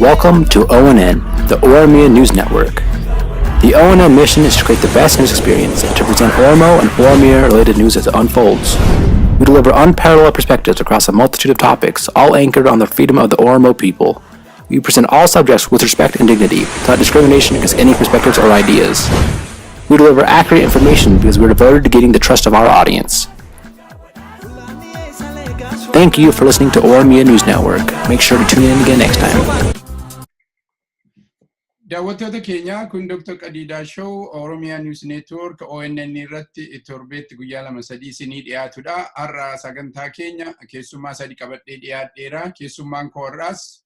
Welcome to ONN, the Oromia News Network. The ONN mission is to create the best news experience and to present Oromo and Oromia-related news as it unfolds. We deliver unparalleled perspectives across a multitude of topics, all anchored on the freedom of the Oromo people. We present all subjects with respect and dignity, without discrimination against any perspectives or ideas. We deliver accurate information because we're devoted to gaining the trust of our audience. Thank you for listening to Oromia News Network. Make sure to tune in again next time. Daawwattoota keenya kun Dr. Qadiidaa Show Oromiyaa News Network ONN irratti torbeetti guyyaa 2-3 isinii dhiyaatudha. Har'a sagantaa keenya keessummaa sadi qabadhee dhiyaadheera. Keessummaan koo har'aas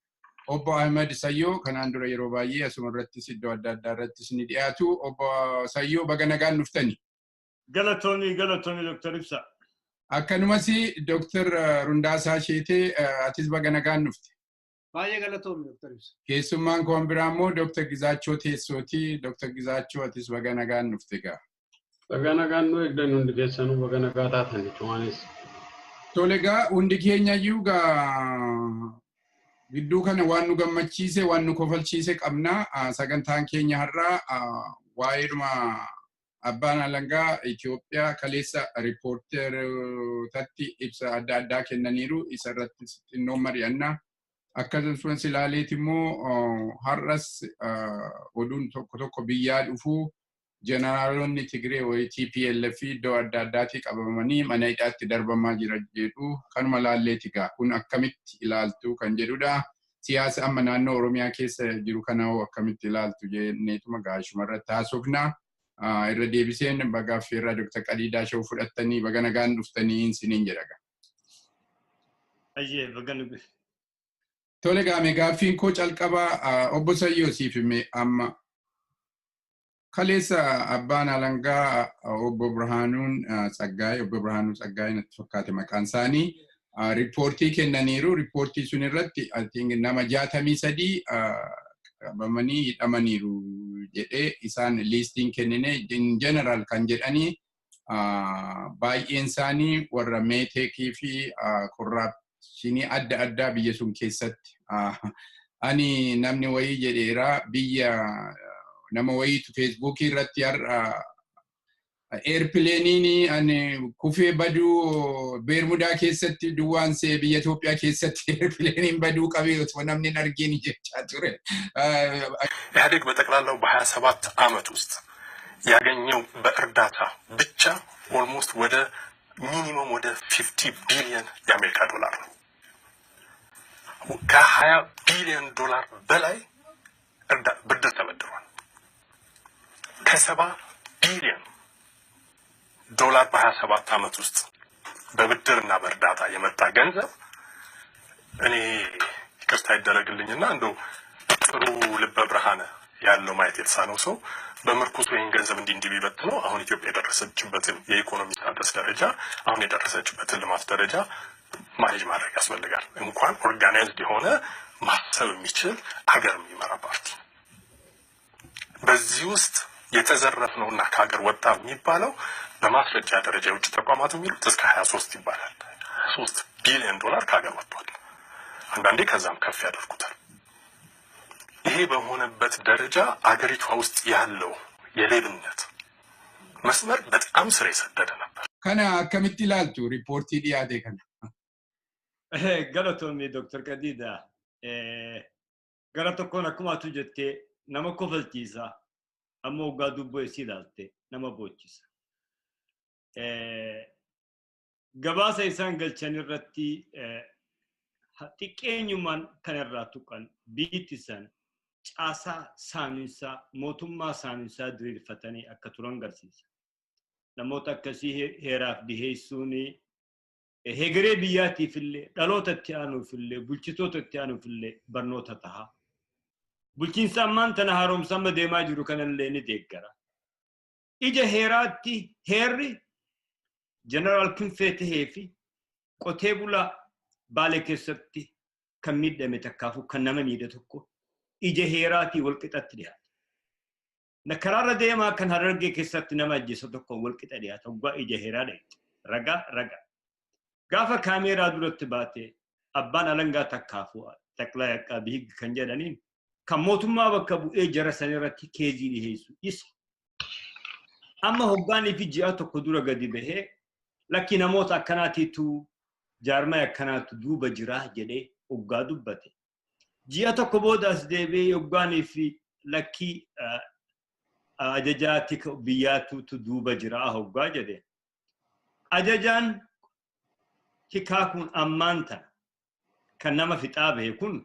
Obbo Ahmed Sayyoo kanaan dura yeroo baay'ee asuma irrattis iddoo adda addaa irrattis ni dhiyaatu. Obbo Sayyoo baga nagaan dhuftani. Galatoomii Dr. Ibsa. Akkanumas Dr. Rundaasaa Sheetee atis baga nagaan dhufte. Baay'ee galatoomii Dr. Ibsa. Keessummaan koo biraa immoo Dr. Gizaachoo Teessooti. Dr. Gizaachoo atis baga nagaan dhufte gaa. Baga nagaan nu eegdan hundi keessanuu baga nagaa taatan jechuunis. Tole gaa hundi keenya iyyuu gaa gidduu kana waan nu gammachiise waan nu kofalchiise qabna. Sagantaan keenya har'aa waa'eedhuma Abbaan Alangaa Itoophiyaa kaleessa riippoorterotatti ibsa adda addaa kennaniiru. Isa irratti xinnoo mari'annaa. Akkasumas ilaaleeti immoo har'as oduun tokko biyyaa dhufuu jeneraalonni Tigree wayii TPLF iddoo adda addaatii qabamanii mana hidhaatti darbamaa jira jedhu kanuma laalleeti gaa kun akkamitti ilaaltu kan jedhudha. Siyaasa amma naannoo Oromiyaa keessa jiru kana akkamitti ilaaltu jenneetuma gaashuma irratti haasofna. Irra deebiseen bagaaffii irraa Dr. Qadiidaa Show fudhattanii baga nagaan dhuftanii isiniin jedhaga. Ayyee baga nagaan. Tole gaame gaaffiin koo calqabaa Obbo Sayyoo siif hime amma kaleessa Abbaan Alangaa Obbo Birhaanuu Tsaggaayee natti fakkaate maqaan isaanii riippoortii kennaniiru. Riippoortii sun irratti nama 63 qabamanii hidhamaniiru jedhee isaan liistiin kennine in general kan jedhanii baay'een isaanii warra meeteekii fi korraapshinii adda addaa biyya sun keessatti ani namni wayii jedheera biyya nama wayiitu feesbuukii irratti har'a eerpileeniin ani kufee baduu Beermudaa keessatti duwwaan see biyya Itoophiyaa keessatti eerpileeniin baduu qabee otoo namni hin argin jechaa ture. ኢህአዴግ በጠቅላላው በ27 ዓመት ውስጥ ያገኘው በእርዳታ ብቻ ኦልሞስት ወደ ሚኒመም ወደ 50 ቢሊዮን የአሜሪካ ዶላር ነው። ከ20 ቢሊዮን ዶላር በላይ ብድር ተበድሯል። ከ70 ቢሊዮን ዶላር በ27 ዓመት ውስጥ በብድርና በእርዳታ የመጣ ገንዘብ እኔ ይቅርታ ይደረግልኝና እንደው ጥሩ ልበ ብርሃን ያለው ማየት የተሳነው ሰው በመርኩስ ወይን ገንዘብ እንዲቢበት ነው አሁን ኢትዮጵያ የደረሰችበትን የኢኮኖሚ ስታተስ ደረጃ አሁን የደረሰችበትን ልማት ደረጃ ማኔጅ ማድረግ ያስፈልጋል። እንኳን ኦርጋናይዝድ የሆነ ማሰብ የሚችል ሀገር የሚመራ ፓርቲ በዚህ ውስጥ የተዘረፍነውና ከሀገር ወጣ የሚባለው በማስረጃ ደረጃ የውጭ ተቋማት የሚሉት እስከ 23 ይባላል። 3 ቢሊዮን ዶላር ከሀገር ወጥቷል። አንዳንዴ ከዛም ከፍ ያደርጉታል። ይሄ በሆነበት ደረጃ አገሪቷ ውስጥ ያለው የሌብነት መስመር በጣም ስር የሰደደ ነበር። ከና አከምት ይላልቱ ሪፖርት ዲያቴ ከና galatoomii Dr. Qadiidaa gara tokkoon akkuma atu jettee nama kofalchiisa amma waggaa dubboo isii ilaalte nama boochisa. Gabaasa isaan galchan irratti xiqqeenyumaan kan irraa tuqan biittisan caasaa saaminsaa mootummaa saaminsaa diriirfatanii akka turan garsiisa. Namoota akkasii heeraaf dhiheessuun hegeree biyyaatiif illee dhalootatti aanuuf illee bulchitootatti aanuuf illee barnoota ta'a. Bulchiinsa ammaan tana haaromsa amma deemaa jiru kanallee ni deeggara. Ija heeraatti heerri jeneraal Kinfee tahee fi qotee bulaa Baalee keessatti kan miidhame takkaafu kan nama miidhe tokko ija heeraatii wal qixatti dhiyaata. Nakaraarra deemaa kan Harargee keessatti nama ajjeesa tokko wal qixa dhiyaata. Waggaa ija heeraa dhayti. Raga. Gaafa kaameeraa duratti baate Abbaan Alangaa takkaafu taqlaa aqaabii kan jedhaniin kan mootummaa bakka bu'ee jara sanirratti keezii dhiheessu isa. Amma hoggaanii fi ji'a tokko dura gadi bahee lakki namoota akkanaatiitu jaarmaa akkanaatu duuba jira jedhee hoggaa dubbate. Ji'a tokko booda as deebi'ee hoggaanii fi lakki ajajaati biyyaatutu duuba jira hoggaa jedhe. Ajajaan hikaa kun ammaan tana kan nama fixaa bahe kun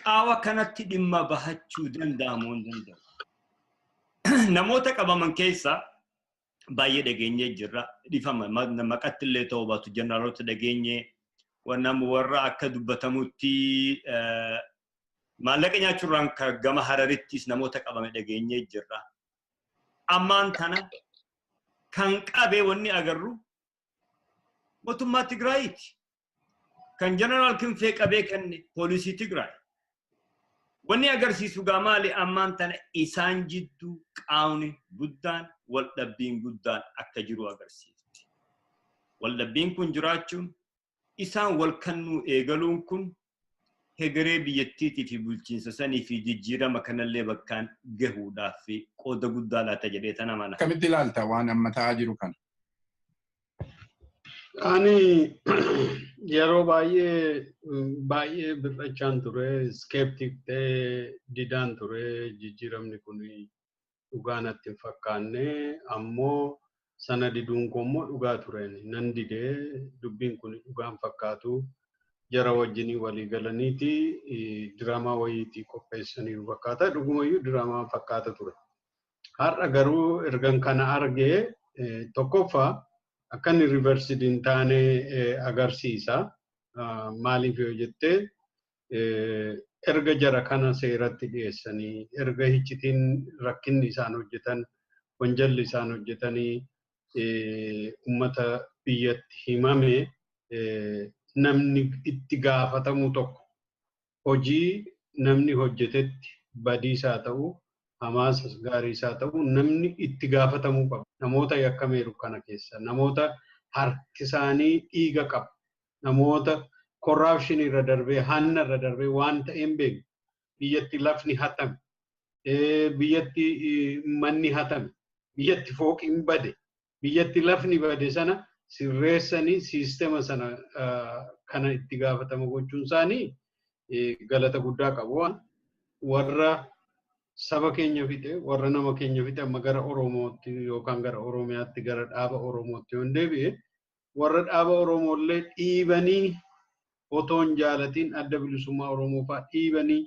qaawa kanatti dhimma bahachuu danda'amuu hin danda'u. Namoota qabaman keessa baay'ee dhageenyee jirra. Dhifama maqatti illee ta'uu baatu jeneraalota dhageenyee warra akka dubbatamutti maallaqa nyaachuurraan gama Hararittis namoota qabame dhageenyee jirra. Ammaan tana kan qabee wanni agarru mootummaa Tigraayiiti. Kan jeneraal Kinfee qabee kenne poolisii Tigraay. Wanni agarsiisu maali ammaan tana isaan jidduu qaawni guddaan waldhabbiin guddaan akka jiru agarsiifti. Waldhabbiin kun jiraachuun isaan wal kannuu eegaluun kun hegeree biyyattiitii fi bulchiinsa sanii fi jijjiirama kanallee bakkaan gahuudhaaf fi qooda guddaa laata jedhee tana mana. Akkamitti ilaalta waan amma ta'aa jiru kana? Ani yeroo baay'ee birrachaan ture, skeptik ta'ee didaan ture, jijjiiramni kun dhugaa natti hin fakkaanne, ammoo sana diduun kun immoo dhugaa ture. Nan didee dubbiin kun dhugaan fakkaatu jara wajjinii walii galaniiti diraamaa wayiitii qopheessanii fakkaata. Dhugumayyuu diraamaa fakkaata ture. Har'a garuu ergan kana argee tokkoffaa akka inni riversidi hin taane agarsiisa. Maaliif yoo jettee erga jara kana seeratti dhiyeessanii erga hiccitiin rakkinni isaan hojjetan wanjalli isaan hojjetanii ummata biyyatti himame namni itti gaafatamu tokko hojii namni hojjetetti badiisaa ta'u hamaasas gaariisaa ta'u namni itti gaafatamuu qaba. Namoota yakkameeru kana keessa namoota harki isaanii dhiiga qabu namoota corruption irra darbee hanna irra darbee waan ta'een beeku biyyatti lafni hatame biyyatti manni hatame biyyatti fooqiin bade biyyatti lafni bade sana sirreessanii siistema sana kana itti gaafatama gochuun isaanii galata guddaa qabu. Warra saba keenya fixe warra nama keenya fixe amma gara Oromootti yookaan gara Oromiyaatti gara dhaaba Oromootti yoo deebi'e warra dhaaba Oromoollee dhiibanii otoon jaalatiin adda bilisummaa Oromoo fa'aa dhiibanii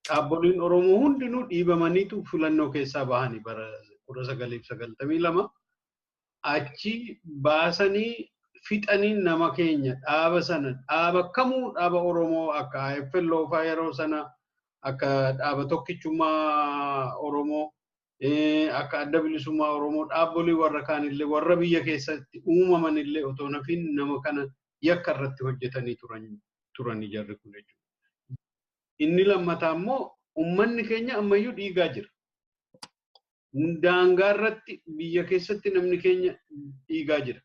dhaaboliin Oromoo hundinuu dhiibamaniitu filannoo keessaa bahanii bara 1992 achi baasanii fixanii nama keenya dhaaba sana dhaaba kamuu dhaaba Oromoo akka AFL fa'aa yeroo sana akka dhaaba tokkichummaa Oromoo akka adda bilisummaa Oromoo dhaabolii warra kaanillee warra biyya keessatti uumaman illee otoo nafin nama kana yakka irratti hojjetanii turanii jarri kun jechuudha. Inni lammataa immoo uummanni keenya ammayyuu dhiigaa jira. Daangaa irratti biyya keessatti namni keenya dhiigaa jira.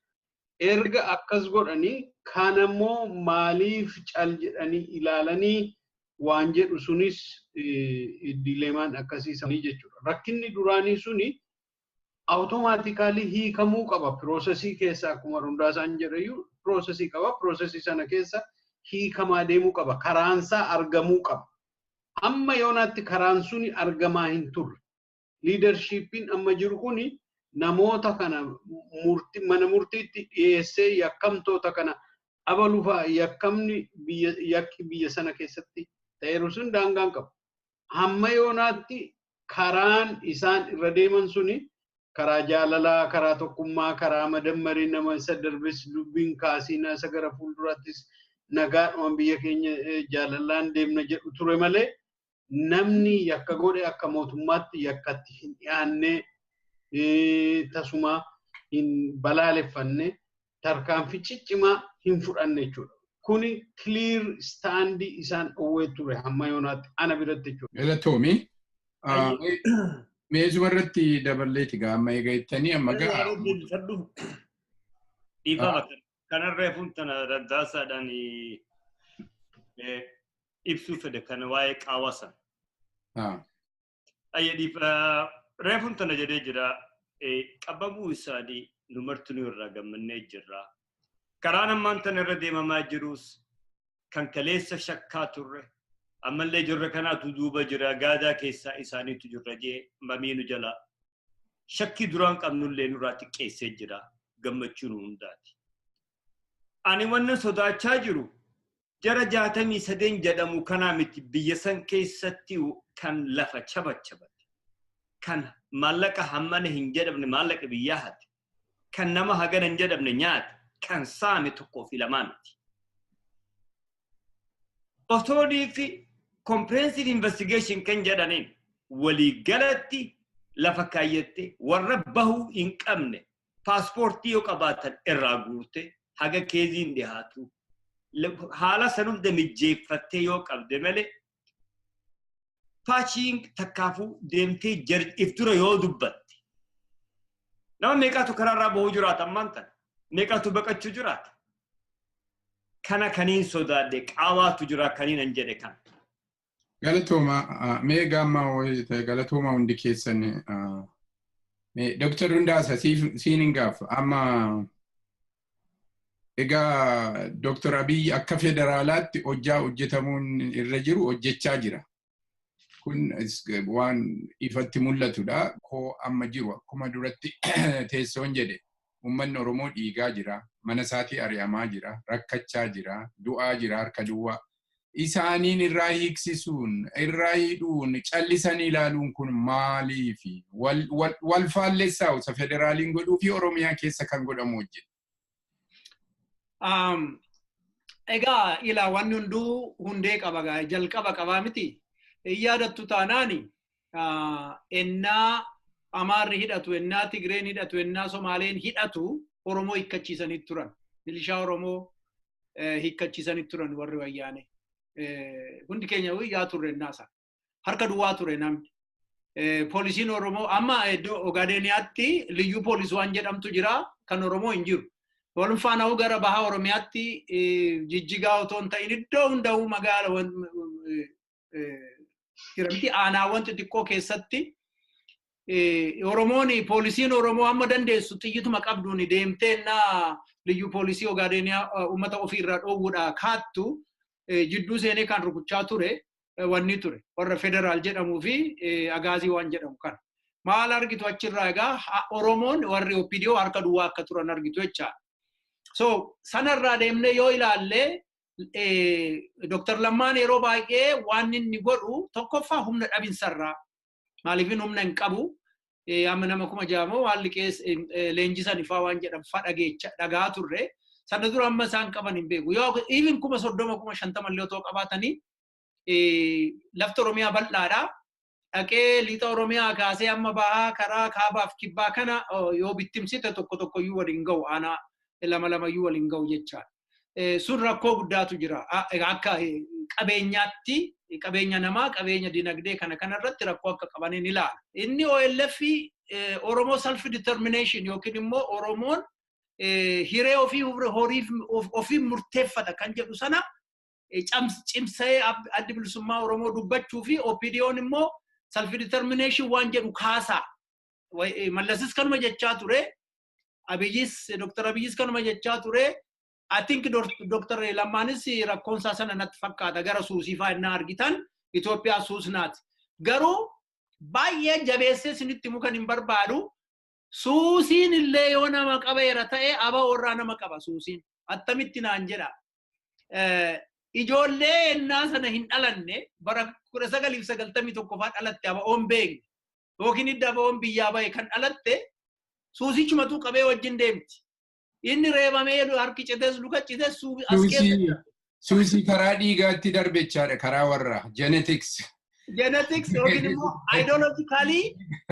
Erga akkas godhanii kaan ammoo maaliif cal jedhanii ilaalanii waan jedhu sunis dileemaan akkasiisanii jechuudha. Rakkinni duraanii suni automaatikaalii hiikamuu qaba. Piroosesii keessa akkuma Hundaasaan jedhayyuu piroosesii qaba. Piroosesii sana keessa hiikamaa deemuu qaba. Karaansaa argamuu qaba. Amma yoonaatti karaan suni argamaa hin turre. Liidarshiippiin amma jiru kuni namoota kana mana murtiitti dhiyeessee yakkamtoota kana abalufaa yakkamni yakki biyya sana keessatti ta'eeru sun daangaan qabu. Hamma yoonaatti karaan isaan irra deeman suni karaa jaalalaa, karaa tokkummaa, karaa madammarii nama isa darbes dubbiin kaasiinaa isa gara fuulduraattis nagaadhuma biyya keenya jaalalaan deemna jedhu ture malee namni yakka godhe akka mootummaatti yakkatti hin dhiyaanne tasuma hin balaaleffanne tarkaanfii ciccimaa hin fudhanne jechuudha. Kuni clear standi isaan dhowwee ture hamma yoonaatti ana biratti jechuudha. Galatoomii meezuma irratti daballeeti gaama eegattanii amma ga'a. Dhiifama kanarree fuuntana Raddaasaadhaan ibsuu fedhe kan waa'ee qaawasa. Ayyadiif reefun tana jedhee jira qabamuu isaanii numartuu irraa gammannee jirra. Karaan ammaan tana irra deemamaa jirus kan kaleessa shakkaa turre ammallee jirra kanaatu duuba jira gaadaa keessaa isaaniitu jirra jee mamiinu jala shakkii duraan qabnullee nurraa xiqqeessee jira gammachuun hundaati. Ani wannan sodaachaa jiru jara 63 jedhamu kanaa miti biyya san keessatti kan lafa chabachabate kan maallaqa hammana hin jedhamne maallaqa biyyaa hate kan nama hagana hin jedhamne nyaate kan saame tokkoo fi lamaa miti. Otoodii fi comprehensive investigation kan jedhaniin walii galatti lafa kaayyette warra bahuu hin qabne paaspoortii yoo qabaatan irraa guurte haga keeziin dhihaatu haala sanunda mijjeeffattee yoo qabde malee paachiin takkaafuu deemtee if dura yoo dubbatte nama meeqaatu karaarraa bahuu jiraata ammaan tana meeqaatu baqachuu jiraata kana kaniin sodaadhe qaawaatu jira kaniin an jedhe kan Galatooma mee gaammaa wayita galatooma hundi keessan mee Dr. Hundaasa siin gaafa amma egaa Dr. Abiy akka federaalaatti hojjaa hojjetamuun irra jiru hojjechaa jira. Kun waan ifatti mul'atudha. Koo amma jiru akkuma duratti teessoon jedhe uummanni Oromoo dhiigaa jira, mana isaatii ari'amaa jira, rakkachaa jira, du'aa jira harka duwwaa. Isaaniin irraa hiiksisuun, irraa hidhuun, callisanii ilaaluun kun maaliifi wal faalleessaa'u isa federaaliin godhuu fi Oromiyaa keessa kan godhamu hojjetu. Egaa ilaa wanni hunduu hundee qaba gaa jalqaba qabaa miti. Yaadattu taanaani ennaa Amaarri hidhatu, ennaa Tigreen hidhatu, ennaa Somaaleen hidhatu Oromoo hiikkachiisanii turan. Milishaa Oromoo hiikkachiisanii turan warri wayyaane. Hundi keenya yaa turre ennaasa. Harka duwwaa ture namni. Poolisiin Oromoo amma Ogaadeniyaatti liyyuu poolisii waan jedhamtu jira kan Oromoo hin jiru. Walfaanaa'uu gara bahaa Oromiyaatti Jijjigaa otoo hin ta'in iddoo hundaa'uu magaala hiramti aanaawwan xixiqqoo keessatti Oromoon poolisiin Oromoo amma dandeessu xiyyituma qabduun deemtee ennaa liyyuu poolisii Ogaadeniyaa uummata ofiirraa dhoowwuudhaa kaattu jidduu seenee kan rukuchaa ture wanni ture warra federaal jedhamuu fi agaazii waan jedhamu kana. Maal argitu achirraa egaa Oromoon warri OPDO harka duwwaa akka turan argitu jechaadha. So sanarraa deemnee yoo ilaalle Dr. Lammaan yeroo baay'ee waan inni godhu tokkoffaa humna dhabinsarraa maaliifin humna hin qabu amma nama kuma jaamoo waan liqees leenjisan ifaa waan jedhamu dhagaa turre sana dura amma isaan qaban hin beeku yoo even 30,050 illee otoo qabaatanii lafta Oromiyaa bal'aadha dhaqee lixa Oromiyaa kaasee amma bahaa karaa kaabaaf kibbaa kana yoo bittimsite tokko iyyuu waliin ga'u aanaa lama iyyuu waliin ga'u jechaadha. Sun rakkoo guddaatu jira akka qabeenyaatti qabeenya namaa qabeenya dinagdee kanarratti rakkoo akka qabaniin ilaala. Inni OLF Oromoo self determination yookiin immoo Oromoon hiree ofii murteeffata kan jedhu sana cimsee addi bilisummaa Oromoo dubbachuu fi OPDO'n immoo self determination waan jedhu kaasaa. Mallasis kanuma jechaa ture. Dr. Abiyyis kanuma jechaa ture. I think Dr. Lammaanis rakkoonsaa sana natti fakkaata gara suusiifaa innaa argitan Itoophiyaa suusnaati. Garuu baay'ee jabeessee sinitti mukan hin barbaadu suusiin illee yoo nama qabeera ta'e aba warraa nama qaba suusiin. Attamitti naan jedha. Ijoollee ennaa sana hin dhalanne bara 1991 faa dhalatte aba oon beekne yookiin idda aba oon biyyaa bahe kan dhalatte suusichumatu qabee wajjin deemti. Inni reebamee harki cites luka cites suusi karaa dhiigaatti darbechaadha karaa warra genetics yookiin immoo ideologically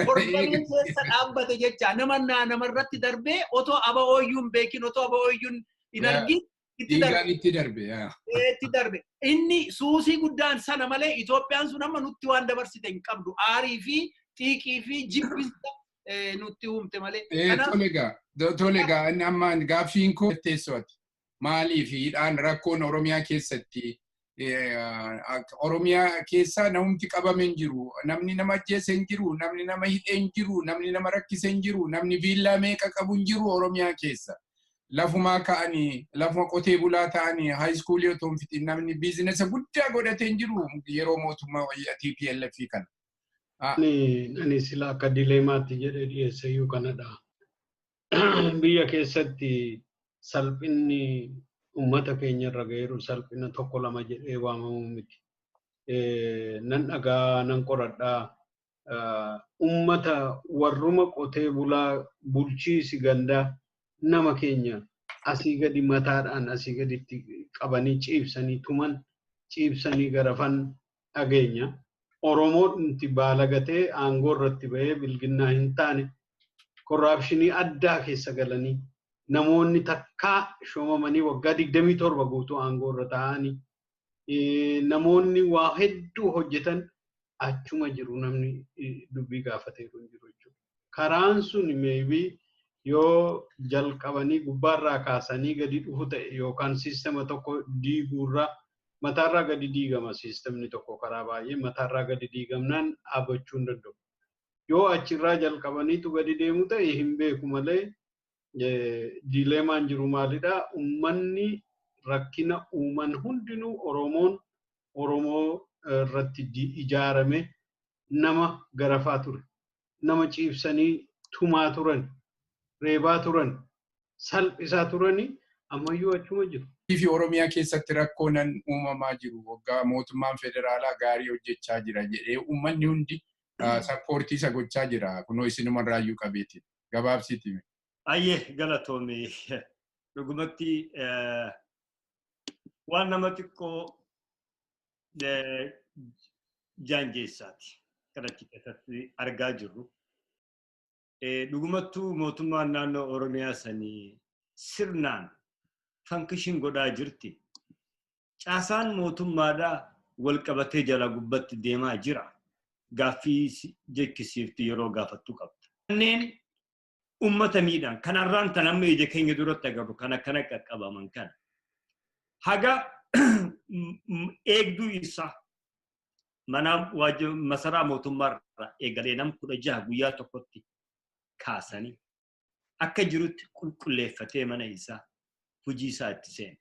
hordofuun keessa dhaabbate jecha namarratti darbee otoo aba ooyyuun beekin otoo aba ooyyuun hin argin itti darbe. Inni suusii guddaan sana malee Itoophiyaan sun amma nutti waan dabarsite hin qabdu aarii fi xiiqii fi jibbisa nutti uumte malee. Tolega ammaan gaaffiin koo teessooti. Maaliif hidhaan rakkoon Oromiyaa keessatti Oromiyaa keessa namumti qabame hin jiru, namni nama ajjeese hin jiru, namni nama hidhe hin jiru, namni nama rakkise hin jiru, namni viillaa meeqa qabu hin jiru Oromiyaa keessa. Lafuma ka'anii, lafuma qotee bulaa ta'anii, haayiskuulii otoo hin fixin namni biizinesa guddaa godhatee hin jiru yeroo mootummaa wayyaa TPLF kana. Ani sila akka dileemaatti jedhee dhiyeessayyuu kanadha. Biyya keessatti salphinni ummata keenya irra ga'eeru salphina tokko lama jedhee waamamu miti. Nan dhagaa nan qoradhaa ummata warruma qotee bulaa bulchiisi gandaa nama keenya asii gadi mataadhaan asii gaditti qabanii ciibsanii tuman ciibsanii garafan dhageenya. Oromoodhumti baalagatee aangoo irratti bahee bilginnaa hin taane korraapshinii addaa keessa galanii namoonni takkaa shoomamanii waggaa 27 guutuu aangoo irra ta'anii namoonni waa hedduu hojjetan achuma jiru namni dubbii gaafatee kun jiru jechuudha. Karaan sun maybe yoo jalqabanii gubbaarraa kaasanii gadi dhufu ta'e yookaan siistema tokko diiguurraa mataarraa gadi diigama siistemni tokko karaa baay'ee mataarraa gadi diigamnaan dhaabachuu hin danda'u. Yoo achirraa jalqabaniitu gadi deemu ta'e hin beeku malee dileemaan jiru maalidhaa uummanni rakkina uuman hundinuu Oromoo irratti ijaarame nama garafaa ture. Nama ciibsanii tumaa turan, reebaa turan, salphisaa turanii ammayyuu achuma jiru. Fi Oromiyaa keessatti rakkoonan uumamaa jiru. Waggaa mootummaan federaalaa gaarii hojjechaa jira jedhee uummanni hundi sappoortii isa gochaa jira. Kunoo isinuma raayyuu qabeeti. Gabaabsiiti. Ayyee galatoomee dhugumatti waan nama xiqqoo jaanjeessaati. Kanatti keessatti argaa jirru. Dhugumattuu mootummaan naannoo Oromiyaa sanii sirnaan fankishin godhaa jirti. Caasaan mootummaadhaa wal qabatee jala gubbatti deemaa jira. Gaaffii jekkisiifti yeroo gaafattuu qabda. Kanneen ummata miidhaan kanarraan tan amma ija keenya duratti agarru kana qaqqabaman kana. Haga eegduu isaa masaraa mootummaarraa eegalee nam 16 guyyaa tokkotti kaasanii akka jirutti qulqulleeffatee mana isaa hojii isaa itti seene.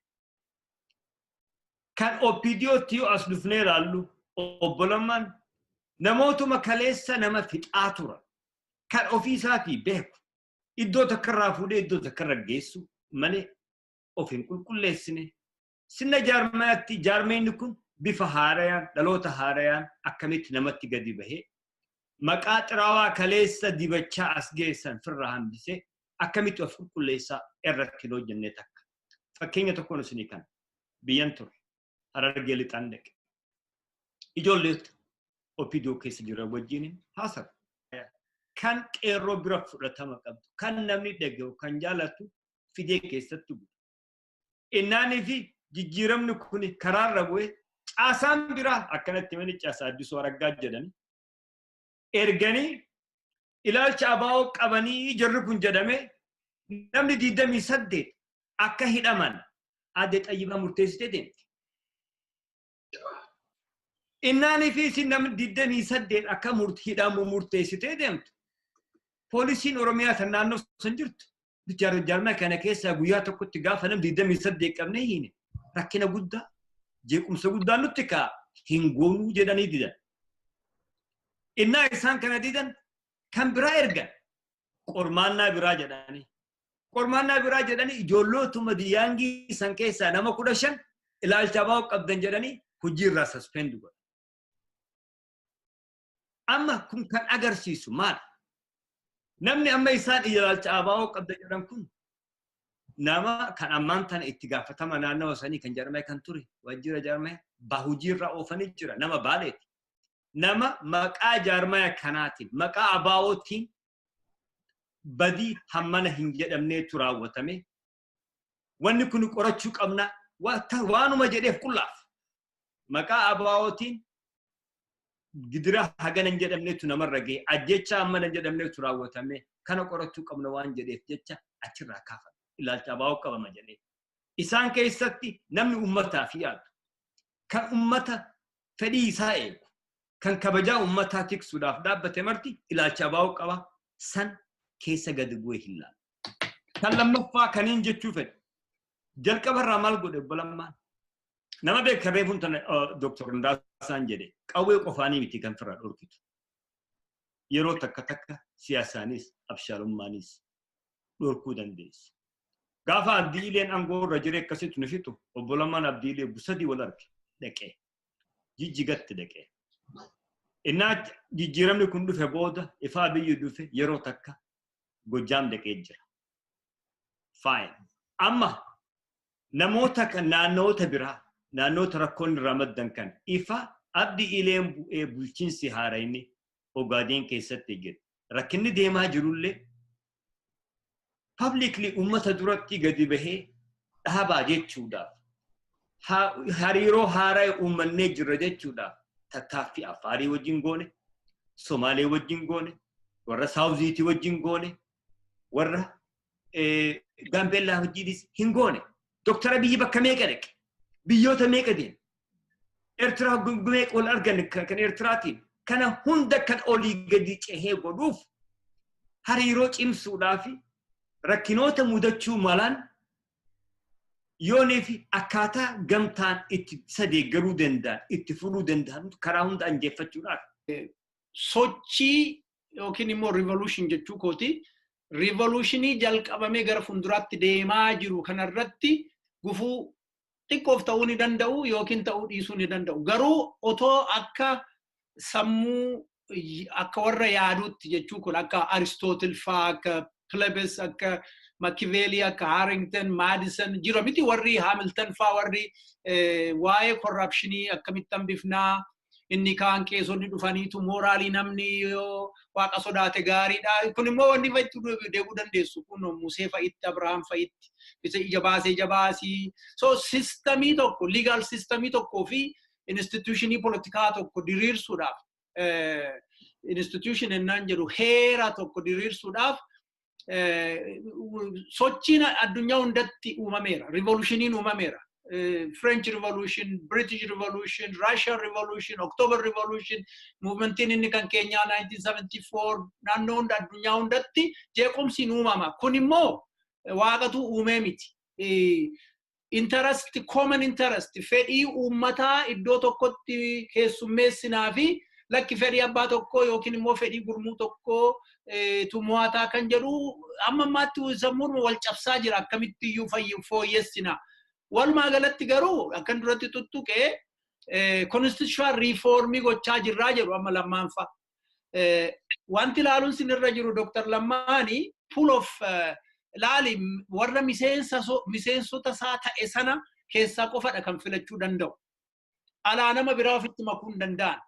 Kan OPDOtti yoo as dhufnee ilaallu obbolammaan namootuma kaleessa nama fixaa tura. Kan ofii isaatii beeku iddoo takkarraa fuudhee iddoo takkarra geessu malee of hin qulqulleessine. Sirna jaarmeenni kun bifa haarayaan dhaloota haarayaan akkamitti namatti gadi bahee maqaa xiraawaa kaleessa dibachaa as geessan firraa hambisee akkamitti of qulqulleessaa irratti hin hojjenne takka. Fakkeenya tokkoon isinii kana biyyan ture Harargee lixaan dhaqe. Ijoolleetu OPDO keessa jira wajjin haasawu. Kan qeerroo bira fudhatama qabdu, kan namni dhaga'u, kan jaalatu fidee keessatti guutu. Innaanii fi jijjiiramni kun karaarra bu'ee caasaan biraa akkanatti mani caasaa Addisuu Araggaa jedhani. Erganii ilaalcha abaa'oo qabanii jarri kun jedhame namni 28 akka hidhaman Aadde Xayyibaa murteessitee deemti. Innaanii fi isin namni 28 akka hidhamu murteessitee deemtu. Poolisiin Oromiyaa san naannoo san jirtu. Jaarmaa kana keessaa guyyaa tokkotti gaafa namni 28 qabnee hiine rakkina guddaa jeequmsa guddaa nutti kaa hin goonuu jedhanii didan. Innaa isaan kana didan kan biraa ergan qormaannaa biraa jedhanii. Qormaannaa biraa jedhanii ijoollootuma diyaangii san keessaa nama 15 ilaalcha abaa'oo qabdan jedhanii hojii irraa suspend godhan. Amma kun kan agarsiisu maal? Namni amma isaan ilaalcha abaa'oo qabda jedhan kun nama kan ammaan tana itti gaafatama naannawa sanii kan jaarmaa kan ture wajjira jaarmaa bahujii irraa oofanii jira nama baaleeti. Nama maqaa jaarmaa kanaatiin maqaa abaa'ootiin badii hammana hin jedhamneetu raawwatame. Wanni kun qorachuu qabna waanuma jedheef qullaaf. Maqaa abaa'ootiin gidira hagana hin jedhamneetu namarra ga'e ajjecha hammana hin jedhamneetu raawwatame kana qorachuu qabna waan jedheef jecha achirraa kaafame. Ilaalcha abaa'oo qabama jedhee. Isaan keessatti namni ummataaf yaadu kan ummata fedhii isaa eegu kan kabajaa ummataa tiksuudhaaf dhaabbate marti ilaalcha baa'uu qaba san keessa gadi bu'ee hin laalu. Kan lammaffaa kaniin jechuu fedhe jalqabarraa maal godhe obbo Lammaan nama beekan reefuun tana Dr. Hundaasaan jedhe qawwee qofaanii miti kan firraa dhorkitu. Yeroo takka takka siyaasaanis abshaalummaanis dhorkuu dandeessi. Gaafa abdiileen aangoo irra jiree akkasitti nufitu obbo Lammaan abdiilee busadii wal arge dhaqee jijjigatti dhaqee. Innaa jijjiiramni kun dhufe booda ifaa biyyi dhufe yeroo takka Gojjaam dhaqee jira. Fine. Amma namoota kan naannoota biraa naannoota rakkoon irraa maddan kan ifa abdiileen bu'ee bulchiinsi haarayni Ogaadeen keessatti jira. Rakkinni deemaa jirullee publicly ummata duratti gadi bahee dhaabaa jechuudhaaf hariiroo haaraa uumannee jirra jechuudhaaf tattaaffii Afaarii wajjin goone, Somaalee wajjin goone, warra Saawuziitii wajjin goone, warra Gaambeellaa wajjinis hin goone. Doktara biyyi bakka meeqa dhaqe? Biyyoota meeqa deeme? Eertiraa meeqa wal argan kan Eertiraatiin? Kana hunda kan olii gadi cehee godhuuf hariiroo cimsuudhaaf rakkinoota mudachuu malan yoonii fi akkaataa gamtaan itti sadeeggaruu danda'an itti furuu danda'an karaa hunda anjeeffachuudhaaf. Sochii yookiin immoo revolution jechuu kooti. Revolutionii jalqabamee gara fuulduraatti deemaa jiru kanarratti gufuu xiqqoof ta'uu ni danda'u yookiin ta'uu dhiisuu ni danda'u. Garuu otoo akka sammuu akka warra yaaduutti jechuu kun akka Aristotle faa akka Plebis akka Machiavelli akka Harrington Madison jira miti warri Hamilton faa warri waa'ee corruptionii akkamitti hambifnaa inni kaan qeesonni dhufaniitu mooraalii namni yoo waaqa sodaate gaariidha. Kun immoo wanni fa'itti deebuu dandeessu kun Musee fa'itti Abrahaam fa'itti isa ija baasii. So sistemii tokko legal sistemii tokkoo fi institutionii politikaa tokko diriirsuudhaaf institution ennaan jedhu heera tokko diriirsuudhaaf sochiin addunyaa hundatti uumameera. Revolutioniin uumameera. French Revolution, British Revolution, Russian Revolution, October Revolution, movementiin inni kan Keenyaa 1974 naannoo hunda addunyaa hundatti jeequmsiin uumama. Kun immoo waaqatu uumee miti. Interest, common interest, fedhii uummataa iddoo tokkotti keessummeessinaa fi lakki fedhii abbaa tokkoo yookiin immoo fedhii gurmuu tokkoo tumootaa kan jedhu amma ammaatti sammuun wal cabsaa jira akkamitti iyyuu fooyyessina. Walumaa galatti garuu akkan duratti tuttuqee constitutional reformii gochaa jirraa jedhu amma Lammaanfaa. Wanti ilaaluun sinirra jiru Dr. Lammaanii pool of laali warra miseensota isaa ta'e sana keessaa qofadha kan filachuu danda'u. Alaa nama biraa ofitti makuu hin danda'an.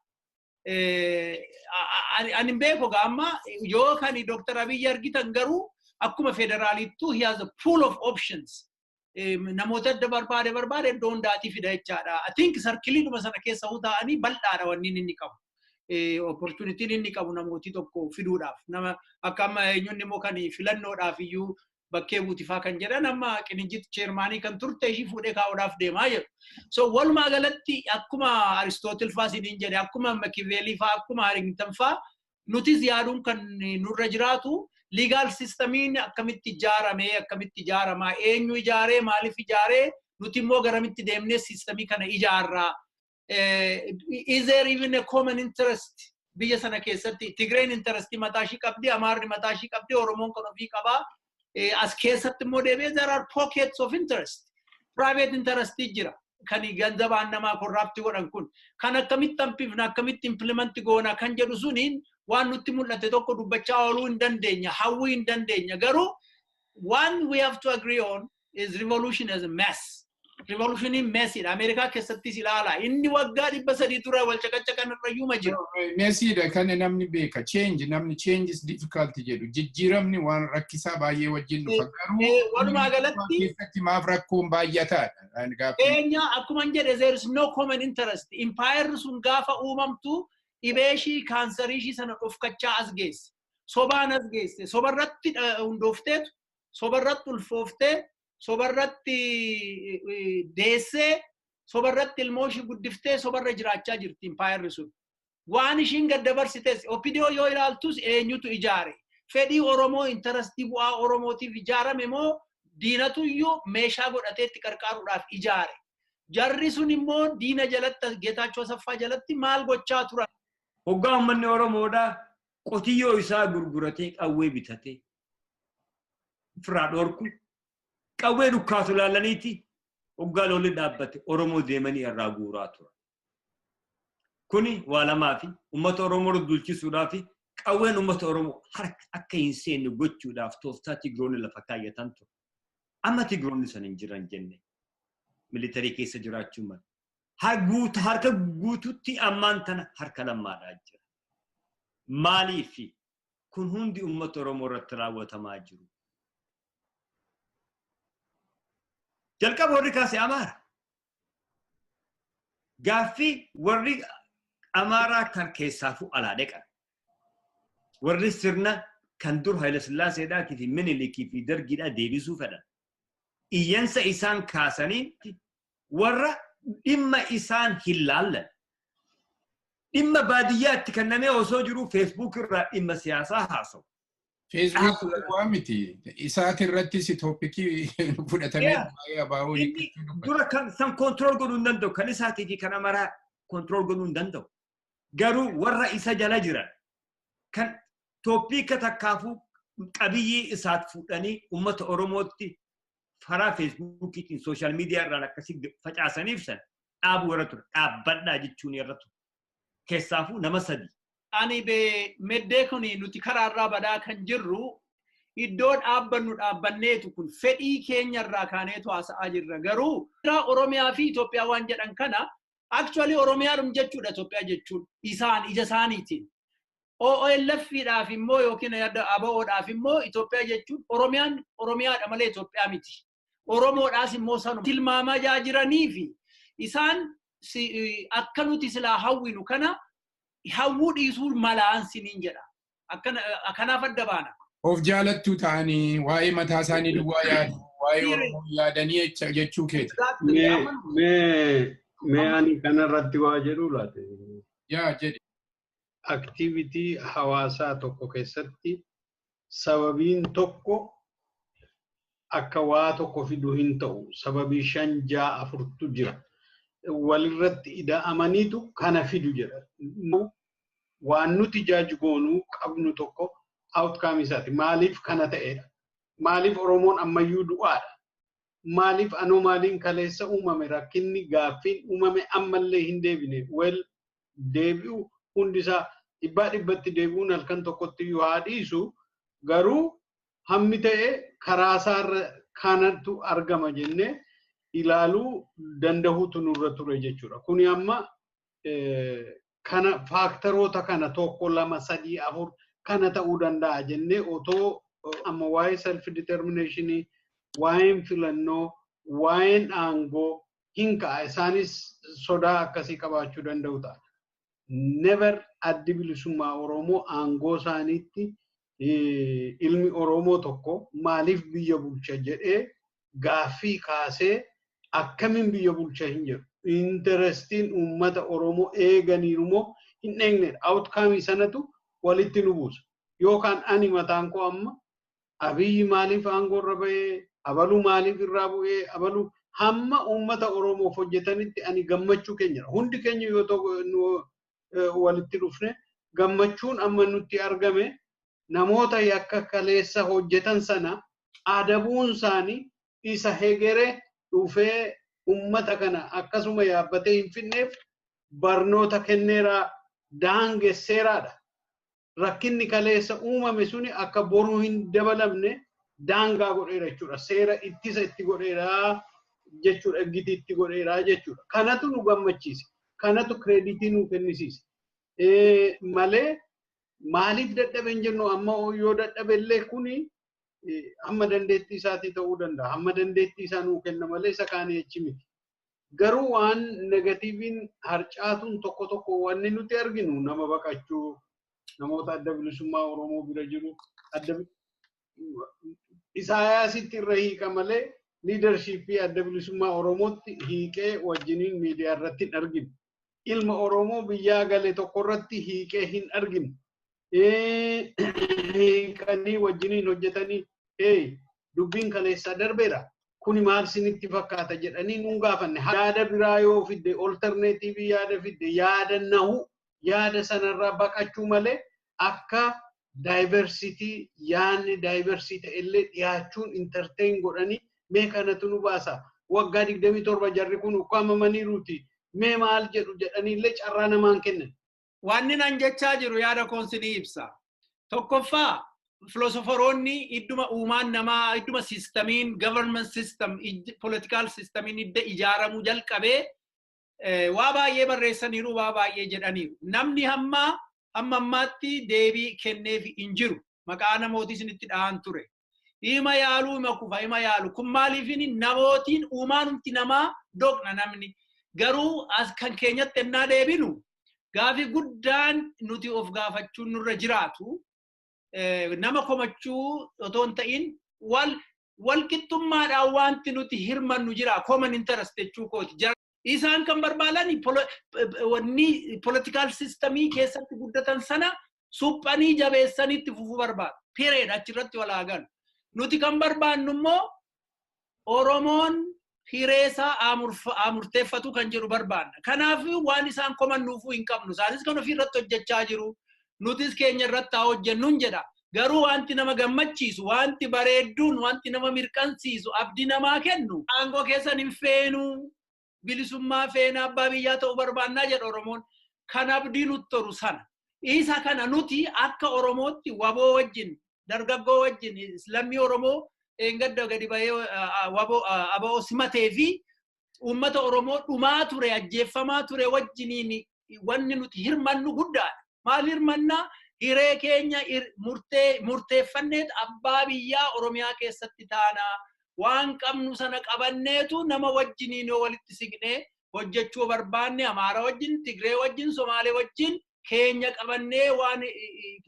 Ani beeku amma yoo kan Dr. Abiy argitan garuu akkuma federaaliittuu he has a pool of options. Namoota adda barbaade iddoo hundaatii fida jechaadha. I think sarkiliidhuma sana keessa ta'anii bal'aadha wanni inni qabu. Opportunitiin inni qabu namootii tokko fiduudhaaf. Nama akka amma eenyonni immoo kan filannoodhaaf iyyuu bakkee buutifaa kan jedhan amma Qinijjiit cheermaanii kan turte ishii fuudhee kaa'uudhaaf deemaa jiru. So walumaa galatti akkuma Aristotle faa siniin jedhe akkuma Machiavelli faa akkuma Harrington faa nutis yaaduun kan nurra jiraatu legal systemiin akkamitti ijaaramaa eenyu ijaaree maaliif ijaaree nuti immoo garamitti deemnee systemii kana ijaarraa. Is there even a common interest biyya sana keessatti Tigreen interestii mataashii qabdi Amaarri mataashii qabdi Oromoon kan ofii qabaa. As keessatti immoo deebi'ee there are pockets of interest. Private interestii jira. Kan ganzabaan namaa corrupt godhan kun. Kan akkamitti hampifna akkamitti implement goona kan jedhu suniin waan nutti mul'ate tokko dubbachaa ooluu hin dandeenya, hawwii hin dandeenya. Garuu one we have to agree on is revolution as a mess. Revolutionii messiidha. Ameerikaa keessattis ilaala. Inni waggaa 300 dura wal caqacakan irrayyuu ma jiru. Messiidha kan namni beeka. Namni change is difficult jedhu. Jijjiiramni waan rakkisaa baay'ee wajjin dhufa. Garuu walumaa galatti keessatti maaf rakkoon baay'ataadha. Keenya akkuma jedhe there is no common interest. Empire sun gaafa uumamtu ibeeshii kaansarii sana dhufkachaa as geesse. Sobaan as geesse. Sobarratti hundoofteetu. Sobarratti ulfooftee. Sobarratti deessee sobarratti ilmoo ishii guddiftee sobarra jiraachaa jirti impaayerri sun. Waan ishiin gad dabarsites OPDO yoo ilaaltus eenyutu ijaare? Fedhii Oromoo intarastii bu'aa Oromootiif ijaarame moo diinatu iyyuu meeshaa godhatee itti qarqaaruudhaaf ijaare? Jarri sun immoo diina jalatti Geetaachoo Asaffaa jalatti maal gochaa turan? Hoggaa uummanni Oromoodhaa qotiyyoo isaa gurguratee qawwee bitatee ofirraa dhorku qawwee dhukkaatu laalaniiti hoggaa lolli dhaabbate Oromoo deemanii irraa guuraa turan. Kuni waa lamaa fi uummata Oromoo dulchisuudhaa fi qawween uummata Oromoo harka akka hin seenne gochuudhaaf tooftaa Tigiroonni lafa kaayyatan ture. Amma Tigiroonni san hin jiran jenne militarii keessa jiraachuu mala. Harka guututti ammaan tana harka lammaadhaa jira. Maaliif kun hundi uummata Oromoo irratti raawwatamaa jiru? Jalqaba warri kaase Amaara. Gaaffii warri Amaaraa kan keessaafuu alaa dhaqan. Warri sirna kan dur Haayile Sillaaseedhaatii fi Minilikii fi Dargiidhaa deebisuu fedhan. Iyyansa isaan kaasanii warra dhimma isaan hin laallan. Dhimma baadiyyaatti kan namee osoo jiru Facebook irraa dhimma siyaasaa haasa'u. Facebook waa miti. Isaati irrattis toopikii fudhatamee abaa'uu dura kan san kontrol godhuu hin danda'u. Kan isaatii fi kan Amaaraa kontrol godhuu hin danda'u. Garuu warra isa jala jiran kan toopika takkaafuu qabiyyee isaat fuudhanii uummata Oromootti karaa Facebookiitiin sooshaal miidiyaa irraan akkasii facaasaniif san dhaabu warra ture. Dhaabbadhaa jechuun irra ture. Keessaafuu nama sadi. Ani meddee kuni nuti karaarraa badaa kan jirru iddoo dhaabbanneetu kun fedhii keenyarraa kaaneetu haasa'aa jirra. Garuu Oromiyaa fi Itoophiyaa waan jedhan kana actually Oromiyaadhum jechuudha Itoophiyaa jechuun isaan ija isaaniitiin. OLF-dhaaf immoo yookiin ABO'dhaaf immoo Itoophiyaa jechuun Oromiyaadha malee Itoophiyaa miti. Oromoodhaas immoo sanuma tilmaamaa jiranii fi isaan akka nuti silaa hawwinu kana hawwuu dhiisuun malaan siniin jedha. Akkanaaf adda baana. Of jaalattuu ta'anii waa'ee mataa isaanii duwwaa yaadu, waa'ee Oromoo yaadanii jechuu keeti. Mee ani kanarratti waa jedhu laate. Yaa jedhi. Aktivitii hawaasaa tokko keessatti sababiin tokko akka waa tokko fiduu hin ta'u. Sababii 5, 6, 4tu jira. Walirratti ida'amaniitu kana fidu jedha. Waan nuti jaajigoonuu qabnu tokko outcome isaati. Maaliif kana ta'edha? Maaliif Oromoon ammayyuu du'aadha? Maaliif anomaaliin kaleessa uumame rakkinni gaaffiin uumame ammallee hin deebine? Deebi'u hundisaa dhibbatti deebi'uun halkan tokkotti yoo haadhiisu garuu hammi ta'e karaa isaarra kanatu argama jennee ilaaluu dandahuutu nurra ture jechuudha. Kuni amma kana faaktaroota kana 1, 2, 3, 4 kana ta'uu danda'a jennee otoo amma waa'ee self determinationii, waa'een filannoo, waa'een aangoo hin ka'a. Isaanis sodaa akkasii qabaachuu danda'u ta'a. Never addi bilisummaa Oromoo aangoo isaaniitti ilmi Oromoo tokko maaliif biyya bulcha jedhee gaaffii kaasee akkamiin biyya bulcha hin jedhu. Interestiin uummata Oromoo eeganiirumoo hin eegnedha. Outcome sanatu walitti nu buusa. Yookaan ani mataan koo amma Abiyyi maaliif aangoo irra ba'ee, Abaluu maaliif irraa bu'ee, Abaluu hamma uummata Oromoof hojjetanitti ani gammachuu keenya. Hundi keenya yoo ta'u walitti dhufne gammachuun amma nutti argame namoota yakka kaleessa hojjetan sana adabuun isaanii isa hegeree dhufee ummata kana akkasuma yaabbatee hin finneef barnoota kenneeraa daangesseeraadha. Rakkinni kaleessa uumame suni akka boruu hin dabalamne daangaa godheera jechuudha. Seera ittisa itti godheeraa jechuudha. Giti itti godheeraa jechuudha. Kanatu nu gammachiise. Kanatu kreditii nu kennisiise. Malee maaliif dadhaben jennu amma yoo dadhabellee kuni amma dandeettii isaatii ta'uu danda'a. Amma dandeettii isaa nuu kenna malee isa kaanii achi miti. Garuu waan negatiiviin harcaatuun tokko wanni nuti arginu nama baqachuu, namoota adda bilisummaa Oromoo bira jiru, Isaayaasitti irra hiika malee leadershipii adda bilisummaa Oromootti hiiqee wajjiniin miidiyaa irratti hin arginu. Ilma Oromoo biyyaa galee tokko irratti hiiqee hin arginu. Hiiqanii wajjiniin hojjetanii dubbiin kaleessaa darbeera. Kuni maal sinitti fakkaata jedhanii nuun gaafanne. Yaada biraa yoo fidde alternative yaada fidde yaada nahu yaada sanarraa baqachuu malee akka diversity yaanni diversity illee dhiyaachuun entertain godhanii mee kanatu nu baasa. Waggaa 27 jarri kun ukkaamamaniiruuti. Mee maal jedhu jedhanii illee carraa namaan kennan. Wanni nan jechaa jiru yaada koonsini ibsa. Tokkoffaa filosoforoonni idduma uumaan namaa idduma sistamiin government system political systemiin idda ijaaramuu jalqabee waa baay'ee barreessaniiru waa baay'ee jedhaniiru. Namni hamma ammaatti deebii kenneef hin jiru. Maqaa namootii isinitti dhahan ture. Ima yaaluu ima kufa ima yaalu. Kun maaliifini namootiin uumaanumti namaa doqna namni. Garuu as kan keenyatti ennaa deebinu gaafi guddaan nuti of gaafachuun nurra jiraatu. Nama komachuu otoo hin ta'in wal qixxummaadhaan wanti nuti hirmannu jira common interest jechuu kooti. Isaan kan barbaadan wanni political systemii keessatti guddatan sana suphanii jabeessanitti fufuu barbaadu. Period achirratti walaagan. Nuti kan barbaannu immoo Oromoon hireesaa amurteeffatu kan jedhu barbaanna. Kanaaf waan isaan komannuufuu hin qabnu. Isaanis kan ofii irratti hojjechaa jiru. Nutis keenya irratti haa hojjennuun jedha. Garuu wanti nama gammachiisu, wanti bareedduun, wanti nama mirqansiisu, abdii namaa kennu. Aangoo keessan hin feenu, bilisummaa feena abbaa biyyaa ta'uu barbaannaa jedha Oromoon. Kan abdii nutti toru sana. Isa kana nuti akka Oromootti waboo wajjin, dargaggoo wajjin, lammii Oromoo gadda gadi bahee aboo simatee fi uummata Oromoo dhumaa ture, ajjeeffamaa ture wajjiniin wanni nuti hirmannu guddaadha. Maal hirmannaa hiree keenya murteeffanneet abbaa biyyaa Oromiyaa keessatti taanaa waan qabnu sana qabanneetu nama wajjiniin yoo walitti siqnee hojjechuu barbaanne Amaara wajjin, Tigree wajjin, Somaalee wajjin keenya qabannee waan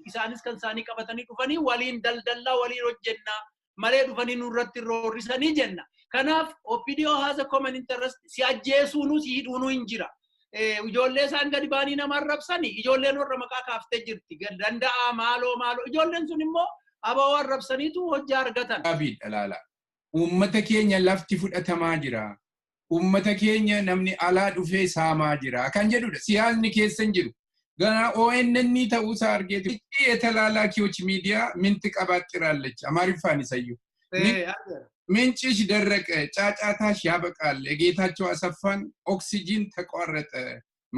isaanis kan isaanii qabatanii dhufanii waliin daldallaa waliin hojjennaa malee dhufanii nurratti roorrisanii jenna. Kanaaf OPDO has a common interest si ajjeesuunu si hidhuunu hin jira. Ijoollee isaan gadi baanii nama arrabsanii ijoolleen warra maqaa kaaftee jirti. Danda'a maaloo ijoolleen sun immoo aboo arrabsaniitu hojjaa argatan. Abid alaala. Uummata keenya lafti fudhatamaa jira. Uummata keenya namni alaa dhufee saamaa jira. Kan jedhudha. Siyaasni keessa hin jiru. Gana ONN ta'uusaa argeetu. የተላላኪዎች ኪዎች ሚዲያ ምን ትቀባጥራለች? አማርኛን ይሰዩ ምንጭሽ ደረቀ ጫጫታሽ ያበቃል የጌታቸው አሰፋን ኦክሲጂን ተቋረጠ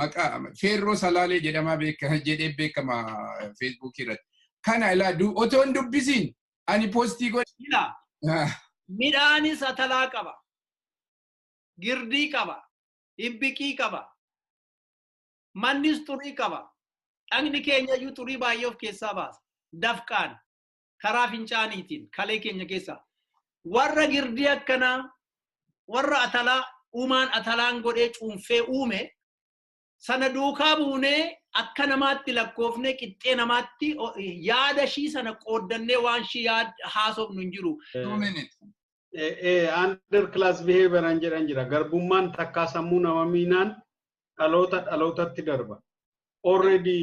መቃ ፌሮ ሰላሌ ጀደማ ቤከማ ፌስቡክ ይረት ካና ኢላዱ ኦቶን ዱብሲን አኒ ፖስቲ ጎዲና ሚዳኒ ሰተላ ቀባ ግርዲ ቀባ ይብቂ ቀባ ማንስ ጡሪ ቀባ Angni keenya yu turi baay'ee of keessaa baasa. Dafqaan karaa fincaaniitiin kalee keenya keessaa. Warra girdii akkanaa, warra atalaa uumaan atalaan godhee cuunfee uume sana duukaa buunee akka namaatti lakkoofnee qixxee namaatti yaada shii sana qooddannee waan shii haasofnu hin jiru. Under class behavior an jedhan jira. Garbummaan takkaa sammuu nama miinaan dhalootatti darba. Already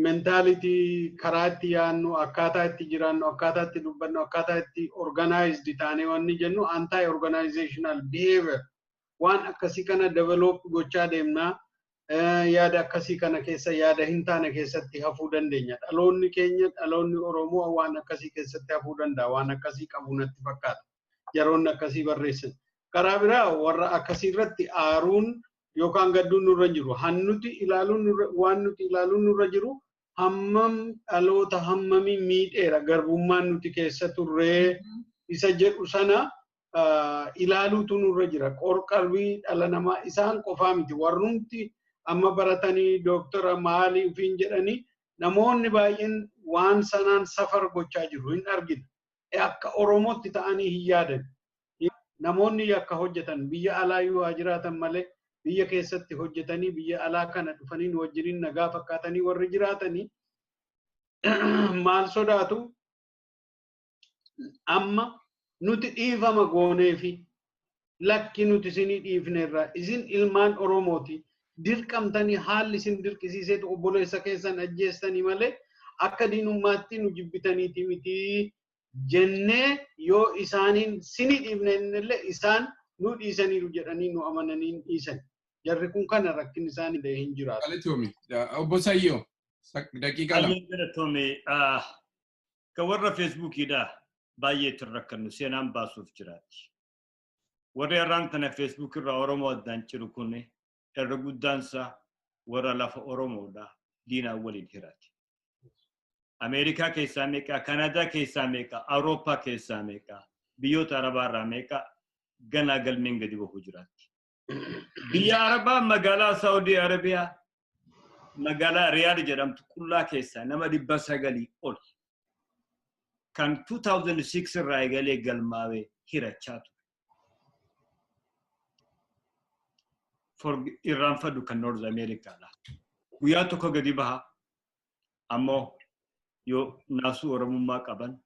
mentality karati yaannu akkaataa itti jiraannu akkaataa itti dubbannu akkaataa itti organized taane wanni jennu anti organizational behavior waan akkasii kana develop gochaa deemna yaada akkasii kana keessa yaada hin taane keessatti hafuu dandeenya. Dhaloonni keenya dhaloonni Oromoo waan akkasii keessatti hafuu danda'a waan akkasii qabu natti fakkaata. Yeroonni akkasii barreessan. Karaa biraa warra akkasii irratti aaruun yookaan gadduun nurra jiru hannuti ilaaluun waan nuti ilaaluun nurra jiru hammam dhaloota hammamii miidheera garbummaan nuti keessa turree isa jedhu sana ilaaluutu nurra jira qorqalbii dhala namaa isaan qofaa miti warrumti amma baratanii dooktora maalii ufiin jedhanii namoonni baay'een waan sanaan safar gochaa jiru hin argina akka Oromootti ta'anii hin yaadan namoonni akka hojjetan biyya alaa yoo jiraatan malee biyya keessatti hojjetanii biyya alaa kana dhufanii wajjiniin nagaa fakkaatanii warri jiraatanii maal sodaatu amma nuti dhiifama goonee fi lakki nuti isinii dhiifneerra isin ilmaan Oromooti dirqamtanii haalli isin dirqisiiseetu obboleessa keessan ajjeestanii malee akka diinummaatti nu jibbitaniiti miti jennee yoo isaaniin sinii dhiifneenillee isaan nu dhiisaniiru jedhanii nu amananii dhiisan. Jarri kun kana rakkin isaan illee hin jiraatu. Galatoomi. Obbo Sayyoo daqiiqaa lama. Galatoomi. Ka warra Feesbuukiidha baay'ee tirrakkannu seenaan baasuuf jiraati. Warri irraan kana Facebook irraa Oromoo addaan ciru kun irra guddaansa warra lafa Oromoodha diinaa waliin hiraati. Ameerikaa keessaa meeqa, Kanadaa keessaa meeqa, Awurooppaa keessaa meeqa, biyyoota Arabaa irraa meeqa ganaa galmeen gadi bahu jiraatti. Biyya Arabaa magaalaa Saudi Arabiyaa magaalaa Riyaad jedhamtu qullaa keessaa nama 900 ol kan 2006 irraa eegalee galmaawee hirachaa ture. Irraanfadhu kan North Americaadha. Guyyaa tokko gadi baha ammoo yoo naasuu Oromummaa qaban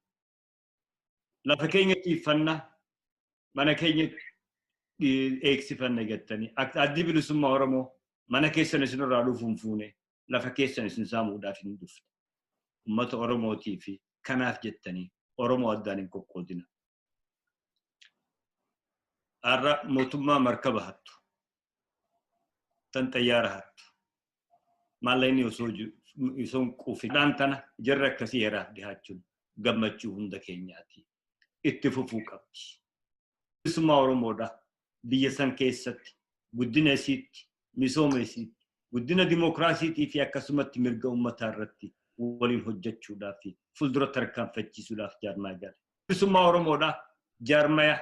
lafa keenya xiiffanna mana keenya eegsifanna jettanii addi bilisummaa Oromoo mana keessan isinirraa dhufuun fuune lafa keessan isin saamuudhaaf hin dhufne. Uummata Oromootii fi kanaaf jettanii Oromoo addaan hin qoqqoodina. Har'a mootummaa markaba hattu. Tan xayyaara hattu. Maallayni osoo ison quufidhaan tana jarra akkasii heraaf dhihaachuun gammachuu hunda keenyaati. Itti fufuu qabdi. Bilisummaa Oromoodha biyya san keessatti guddina isiitti, misooma isiitti, guddina dimookiraasiitii fi akkasumatti mirga uummataa irratti waliin hojjechuudhaaf fi fuuldura tarkaanfachiisuudhaaf jaarmaa gala. Bilisummaa Oromoodha jaarmaya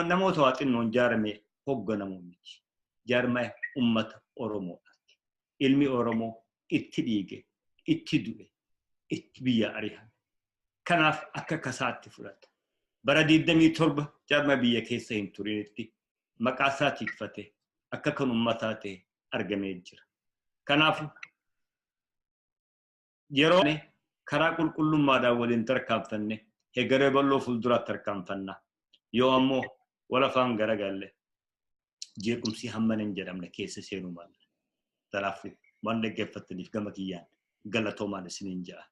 namoota waa xinnoon jaaramee hoogganamu miti. Jaarmaya uummata Oromoodhaati. Ilmi Oromoo itti dhiige, itti du'e, itti biyya ari'ame. Kanaaf akka kasaatti fudhata. Bara 27 jaarma biyya keessa hin turinitti maqaa isaa tikfate akka kan uummataa ta'e argamee jira. Kanaaf yeroo karaa qulqullummaadhaan waliin tarkaanfanne egeree bal'oo fuulduraatti tarkaanfanna. Yoo ammoo wal afaan garagalle jeequmsi hamman hin jedhamne keessa seenuu mala. Kanaafuu waan dhaggeeffattaniif gama kiyyaan galatoomaan isiniin jedha.